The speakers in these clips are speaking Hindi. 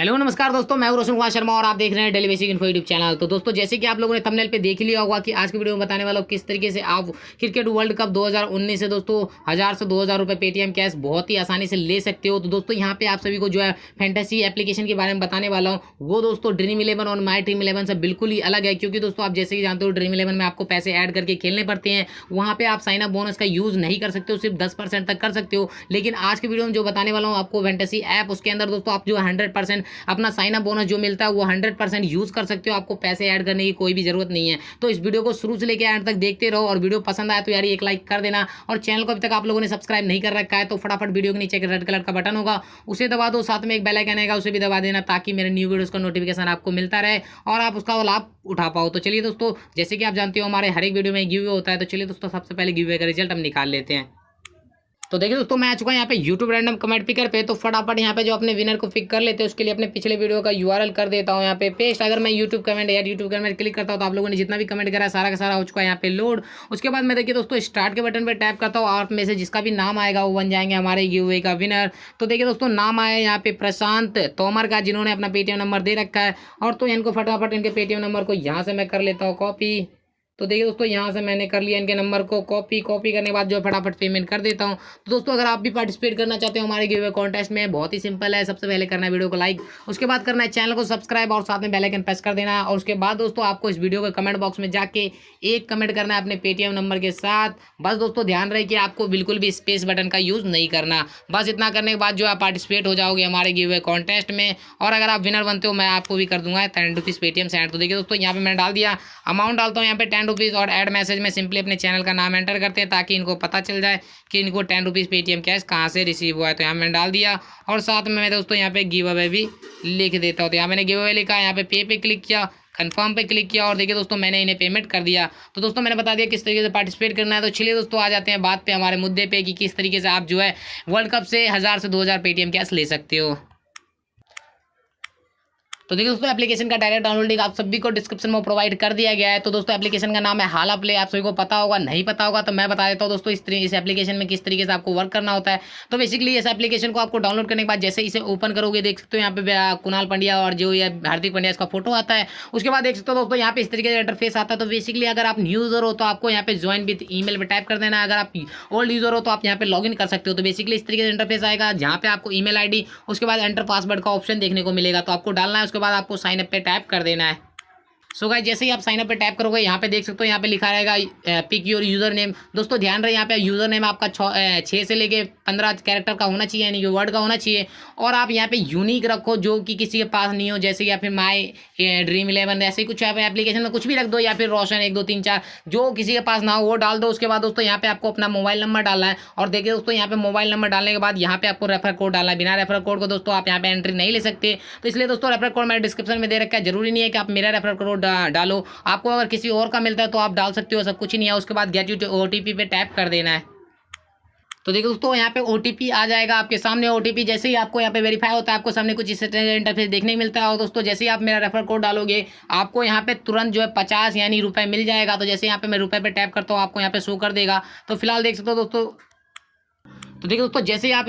हेलो नमस्कार दोस्तों, मैं हूं रोशन कुमार शर्मा और आप देख रहे हैं daily basic info YouTube channel. तो दोस्तों, जैसे कि आप लोगों ने थंबनेल पे देख लिया होगा कि आज की वीडियो में बताने वाला हूं किस तरीके से आप क्रिकेट वर्ल्ड कप 2019 से दोस्तों 1000 से 2000 रुपये पेटीएम कैश बहुत ही आसानी से ले सकते हो। तो दोस्तों यहाँ पे आप सभी को जो है फैंटेसी एप्लीकेशन के बारे में बताने वाला हूँ। वो दोस्तों ड्रीम 11 और माई ड्रीम 11 से बिल्कुल ही अलग है, क्योंकि दोस्तों आप जैसे कि जानते हो ड्रीम 11 में आपको पैसे ऐड करके खेलने पड़ते हैं। वहाँ पे आप साइन अप बोनस का यूज़ नहीं कर सकते हो, सिर्फ 10% तक कर सकते हो। लेकिन आज की वीडियो में जो बताने वाला हूँ आपको फैंटेसी ऐप, उसके अंदर दोस्तों आप जो 100% अपना साइन बोनस जो मिलता है वो 100% यूज कर सकते हो। आपको पैसे ऐड करने की कोई भी जरूरत नहीं है। तो इस वीडियो को शुरू से लेकर एंड तक देखते रहो और वीडियो पसंद आए तो यार एक लाइक कर देना। और चैनल को अभी तक आप लोगों ने सब्सक्राइब नहीं कर रखा है तो फटाफट वीडियो के नीचे एक रेड कलर का बटन होगा, उसे दबा दो। साथ में एक बेल आइकन आएगा, उसे भी दबा देना, ताकि मेरे न्यू वीडियोस का नोटिफिकेशन आपको मिलता रहे और आप उसका लाभ उठा पाओ। तो चलिए दोस्तों, जैसे कि आप जानते हो हमारे हर एक वीडियो में गिव अवे होता है, तो चलिए दोस्तों सबसे पहले गिव अवे का रिजल्ट हम निकाल लेते हैं। तो देखिए दोस्तों, मैं आ चुका हूं यहाँ पे यूट्यूब रैंडम कमेंट पिकर पे। तो फटाफट यहाँ पे जो अपने विनर को पिक कर लेते हैं, उसके लिए अपने पिछले वीडियो का यूआरएल कर देता हूँ यहाँ पे पेस्ट। अगर मैं यूट्यूब कमेंट क्लिक करता हूँ तो आप लोगों ने जितना भी कमेंट करा सारा का सारा हो चुका है यहाँ पे लोड। उसके बाद मैं देखिए दोस्तों स्टार्ट के बटन पर टैप करता हूँ, आप में से जिसका भी नाम आएगा वो बन जाएंगे हमारे गिव अवे का विनर। तो देखिए दोस्तों, नाम आया यहाँ पे प्रशांत तोमर का, जिन्होंने अपना पेटीएम नंबर दे रखा है। और तो इनको फटाफट इनके पेटीएम नंबर को यहाँ से मैं कर लेता हूँ कॉपी। तो देखिए दोस्तों, यहाँ से मैंने कर लिया इनके नंबर को कॉपी करने के बाद जो फटाफट पेमेंट कर देता हूँ। तो दोस्तों, अगर आप भी पार्टिसिपेट करना चाहते हो हमारे गिव अवे कॉन्टेस्ट में, बहुत ही सिंपल है। सबसे पहले करना है वीडियो को लाइक, उसके बाद करना है चैनल को सब्सक्राइब और साथ में बेल आइकन प्रेस कर देना है। और उसके बाद दोस्तों आपको इस वीडियो के कमेंट बॉक्स में जाके एक कमेंट करना है अपने पेटीएम नंबर के साथ। बस दोस्तों ध्यान रहे कि आपको बिल्कुल भी स्पेस बटन का यूज़ नहीं करना। बस इतना करने के बाद जो है पार्टिसिपेट हो जाओगे हमारे गिव अवे कॉन्टेस्ट में। और अगर आप विनर बनते हो मैं आपको भी कर दूंगा 10 रुपीज़ पेटीएम सेंड। तो देखिए दोस्तों, यहाँ पे मैंने डाल दिया, अमाउंट डालता हूँ यहाँ पे 10 रुपीज़ और ऐड मैसेज में सिंपली अपने चैनल का नाम एंटर करते हैं, ताकि इनको पता चल जाए कि इनको 10 रुपीज़ पेटीएम कैश कहाँ से रिसीव हुआ है। तो यहाँ मैंने डाल दिया और साथ में मैं दोस्तों यहाँ पे गिव अवे भी लिख देता हूँ। तो यहाँ मैंने गिव अवे लिखा, यहाँ पे क्लिक किया, कंफर्म पे क्लिक किया और देखिए दोस्तों मैंने इन्हें पेमेंट कर दिया। तो दोस्तों मैंने बता दिया किस तरीके से पार्टिसिपेट करना है। तो चलिए दोस्तों आ जाते हैं बात पे, हमारे मुद्दे पे, कि किस तरीके से आप जो है वर्ल्ड कप से 1000 से 2000 पेटीएम कैश ले सकते हो। तो देखिए दोस्तों, एप्लीकेशन का डायरेक्ट डाउनलोड लिंक आप सभी को डिस्क्रिप्शन में प्रोवाइड कर दिया गया है। तो दोस्तों एप्लीकेशन का नाम है हालाप्ले, आप सभी को पता होगा, नहीं पता होगा तो मैं बता देता हूँ दोस्तों इस एप्लीकेशन में किस तरीके से आपको वर्क करना होता है। तो बेसिकली इस एप्लीकेशन को आपको डाउनलोड करने के बाद जैसे इसे ओपन करोगे, देख सकते हो यहाँ पे कुणाल पंड्या और जो ये हार्दिक पंड्या इसका फोटो आता है। उसके बाद देख सकते हो दोस्तों यहाँ पे इस तरीके से इंटरफेस आता है। तो बेसिकली अगर आप न्यू यूजर हो तो आपको यहाँ पे ज्वाइन विद ईमेल पे टाइप कर देना है। अगर आप ओल्ड यूजर हो तो आप यहाँ पे लॉगिन कर सकते हो। तो बेसिकली इस तरीके से इंटरफेस आएगा, जहाँ पे आपको ईमेल आईडी, उसके बाद एंटर पासवर्ड का ऑप्शन देखने को मिलेगा, तो आपको डालना है। उसके बाद आपको साइन अप पे टैप कर देना है। सो गाइस, जैसे ही आप साइन अप पे टैप करोगे यहाँ पे देख सकते हो यहाँ पे लिखा रहेगा पिक योर यूजर नेम। दोस्तों ध्यान रहे यहाँ पे यूजर नेम आपका 6 से लेके 15 कैरेक्टर का होना चाहिए, यानी कि वर्ड का होना चाहिए। और आप यहाँ पे यूनिक रखो, जो कि किसी के पास नहीं हो, जैसे या फिर माई ड्रीम 11 ऐसे कुछ एप्लीकेशन में कुछ भी रख दो, या फिर रोशन 1 2 3 4 जो किसी के पास ना हो वो डाल दो। उसके बाद दोस्तों यहाँ पे आपको अपना मोबाइल नंबर डालना है। और देखिए दोस्तों यहाँ पे मोबाइल नंबर डालने के बाद यहाँ पे आपको रेफर कोड डालना है। बिना रेफर कोड को दोस्तों आप यहाँ पे एंट्री नहीं ले सकते। तो इसलिए दोस्तों रेफर कोड मैंने डिस्क्रिप्शन में दे रखा है, जरूरी नहीं है कि आप मेरा रेफर कोड डालो, आपको अगर किसी और का मिलता है तो आप डाल सकते हो, सब कुछ ही नहीं है। उसके बाद गेट यू ओटीपी पे टैप कर देना है। तो देखो दोस्तों यहाँ पे ओटीपी आ जाएगा आपके सामने। ओटीपी जैसे ही आपको यहाँ पे वेरीफाई होता है, आपको सामने कुछ इस इंटरफेस देखने मिलता है। और दोस्तों जैसे ही आप मेरा रेफर कोड डालोगे, आपको यहाँ पे तुरंत जो है 50 यानी रुपए मिल जाएगा। तो जैसे यहाँ पे मैं रुपए पे टैप करता हूँ, आपको यहाँ पे शो कर देगा। तो फिलहाल देख सकते हो दोस्तों, तो देखिए दोस्तों जैसे ही आप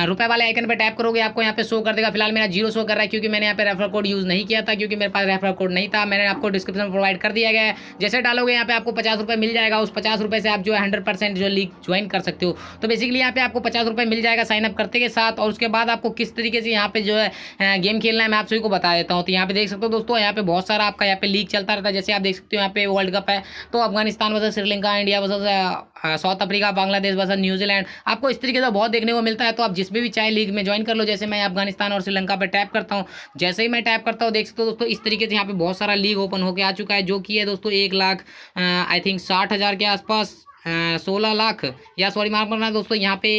रुपए वाले आइकन पे टैप करोगे, आपको यहाँ पे शो कर देगा। फिलहाल मेरा 0 शो कर रहा है, क्योंकि मैंने यहाँ पे रेफर कोड यूज़ नहीं किया था, क्योंकि मेरे पास रेफर कोड नहीं था। मैंने आपको डिस्क्रिप्शन में प्रोवाइड कर दिया गया है। जैसे डालोगे यहाँ पे आपको 50 रुपये मिल जाएगा। उस 50 रुपये से आप जो है 100% जो लीग ज्वाइन कर सकते हो। तो बेसिकली यहाँ पे आपको 50 रुपये मिल जाएगा साइनअप करते के साथ। और उसके बाद आपको किस तरीके से यहाँ पे जो है गेम खेलना है मैं आप सभी को बता देता हूँ। तो यहाँ पे देख सकते हो दोस्तों, यहाँ पे बहुत सारा आपका यहाँ पे लीग चलता रहता है। जैसे आप देख सकते हो यहाँ पे वर्ल्ड कप है, तो Afghanistan versus Sri Lanka, India versus south Africa, Bangladesh versus New Zealand, आपको इस तरीके से बहुत देखने को मिलता है। तो आप जिस भी चाहे लीग में ज्वाइन कर लो। जैसे मैं अफगानिस्तान और श्रीलंका पे टैप करता हूँ, जैसे ही मैं टैप करता हूँ देख सकते हो दोस्तों इस तरीके से यहाँ पे बहुत सारा लीग ओपन होकर आ चुका है, जो कि है दोस्तों 1 लाख आई थिंक 60,000 के आसपास, 16 लाख या सॉरी मार्क करना दोस्तों यहाँ पे।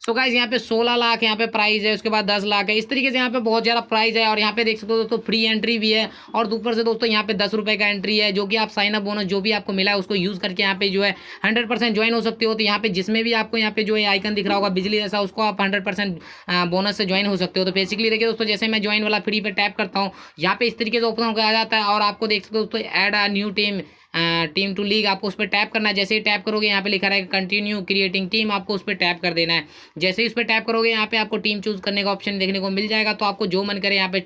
सो गाइस यहाँ पे 16 लाख यहाँ पे प्राइस है, उसके बाद 10 लाख है। इस तरीके से यहाँ पे बहुत ज़्यादा प्राइस है। और यहाँ पे देख सकते हो दोस्तों फ्री एंट्री भी है, और ऊपर से दोस्तों यहाँ पे 10 रुपये का एंट्री है, जो कि आप साइन अप बोनस जो भी आपको मिला है उसको यूज़ करके यहाँ पे जो है 100% ज्वाइन हो सकते हो। तो यहाँ पे जिसमें भी आपको यहाँ पे जो है आइकन दिख रहा होगा बिजली जैसा, उसको आप 100% बोनस से ज्वाइन हो सकते हो। तो बेसिकली देखिए दोस्तों, जैसे मैं ज्वाइन वाला फ्री पे टैप करता हूँ, यहाँ पे इस तरीके से ओपन होकर आ जाता है। और आपको देख सकते हो दोस्तों add a new team team to league, आपको उस पर टैप करना है। जैसे ही टैप करोगे यहाँ पे लिखा रहेगा कंटिन्यू क्रिएटिंग टीम, आपको उस पर टैप कर देना है। जैसे ही उस पर टैप करोगे यहाँ पे आपको टीम चूज करने का ऑप्शन देखने को मिल जाएगा। तो आपको जो मन करे यहाँ पे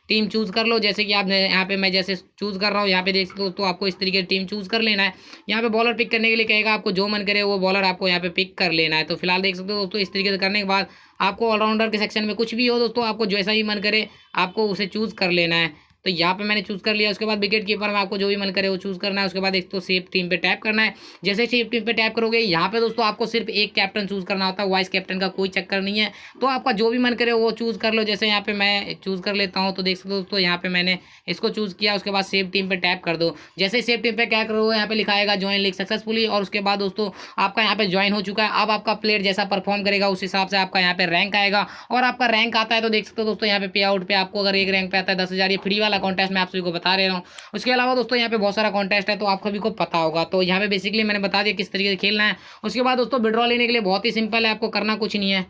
टीम चूज कर लो। जैसे कि आप यहाँ पे मैं जैसे चूज कर रहा हूँ, यहाँ पे देख सकते हो। तो आपको इस तरीके से टीम चूज कर लेना है। यहाँ पे बॉलर पिक करने के लिए कहेगा, आपको जो मन करे वो बॉलर आपको यहाँ पे पिक कर लेना है। तो फिलहाल देख सकते हो दोस्तों, इस तरीके से करने के बाद आपको ऑलराउंडर के सेक्शन में कुछ भी हो दोस्तों, आपको जैसा ही मन करे आपको उसे चूज कर लेना है। तो यहाँ पे मैंने चूज कर लिया। उसके बाद विकेट कीपर में आपको जो भी मन करे वो चूज करना है। उसके बाद एक तो सेव टीम पे टैप करना है। जैसे सेव टीम पे टैप करोगे यहाँ पे दोस्तों आपको सिर्फ एक कैप्टन चूज करना होता है, वाइस कैप्टन का कोई चक्कर नहीं है। तो आपका जो भी मन करे वो चूज कर लो। जैसे यहाँ पे मैं चूज कर लेता हूँ, तो देख सकते हो दोस्तों यहाँ पे मैंने इसको चूज किया। उसके बाद सेव टीम पे टैप कर दो। जैसे सेव टीम पे क्या करोगे यहाँ पे लिखा आएगा ज्वाइन लीग सक्सेसफुली, और उसके बाद दोस्तों आपका यहाँ पे ज्वाइन हो चुका है। अब आपका प्लेयर जैसा परफॉर्म करेगा उस हिसाब से आपका यहाँ पे रैंक आएगा। और आपका रैंक आता है तो देख सकते हो दोस्तों यहाँ पे पे आउट पे आपको अगर एक रैंक पे आता है 10,000, ये फ्री वाला कॉन्टेस्ट मैं आप सभी को बता रहा हूँ। उसके अलावा दोस्तों यहाँ पे बहुत सारा कॉन्टेस्ट है, तो आप सभी को पता होगा। तो यहाँ पे बेसिकली मैंने बता दिया किस तरीके से खेलना है। उसके बाद दोस्तों विड्रॉ लेने के लिए बहुत ही सिंपल है, आपको करना कुछ नहीं है।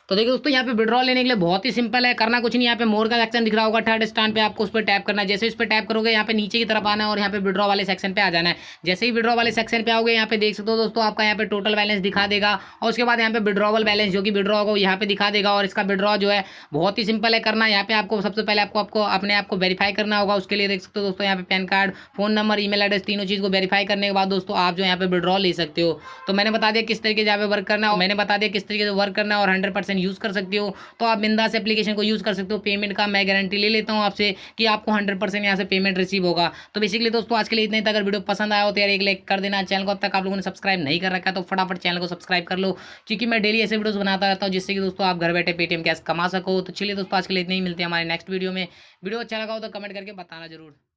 तो देखिए दोस्तों यहाँ पे विड्रॉ लेने के लिए बहुत ही सिंपल है, करना कुछ नहीं। यहाँ पे मोर का सेक्शन दिख रहा होगा थर्ड स्टैंड पे, आपको उस पर टैप करना है। जैसे इस पर टैप करोगे यहाँ पे नीचे की तरफ आना है और यहाँ पे विड्रॉ वाले सेक्शन पे आ जाना है। जैसे ही विड्रॉ वाले सेक्शन पे आओगे यहाँ पे देख सकते हो दोस्तों आपका यहाँ पे टोटल बैलेंस दिखा देगा। और उसके बाद यहाँ पे विड्रॉवल बैलेंस जो कि विड्रॉ होगा यहाँ पे दिखा देगा। और इसका विड्रॉ जो है बहुत ही सिंपल है करना। यहाँ पे आपको सबसे पहले आपको अपने आप को वेरीफाई करना होगा। उसके लिए देख सकते हो दोस्तों यहाँ पे pan card, phone number, email address, तीनों चीज़ को वेरीफाई करने के बाद दोस्तों आप जो यहाँ पे विड्रॉ ले सकते हो। तो मैंने बता दिया किस तरीके से यहाँ पे वर्क करना है, मैंने बता दिया किस तरीके से वर्क करना है, और 100% यूज़ कर सकते हो। तो आप बिंदास एप्लीकेशन को यूज़ कर सकते हो। पेमेंट का मैं गारंटी ले लेता हूँ आपसे कि आपको 100% यहाँ से पेमेंट रिसीव होगा। तो बेसिकली दोस्तों आज के लिए इतना ही था। अगर वीडियो पसंद आया हो तो यार एक लाइक कर देना। चैनल को अब तक आप लोगों ने सब्सक्राइब नहीं कर रखा है तो फटाफट चैनल को सब्सक्राइब कर लो, क्योंकि मैं डेली ऐसे वीडियोस बनाता रहता हूँ जिससे कि दोस्तों आप घर बैठे पेटीएम कैश कमा सको। तो चलिए दोस्तों आज के लिए इतने ही, मिलते हैं हमारे नेक्स्ट वीडियो में। वीडियो अच्छा लगा हो तो कमेंट करके बताना जरूर।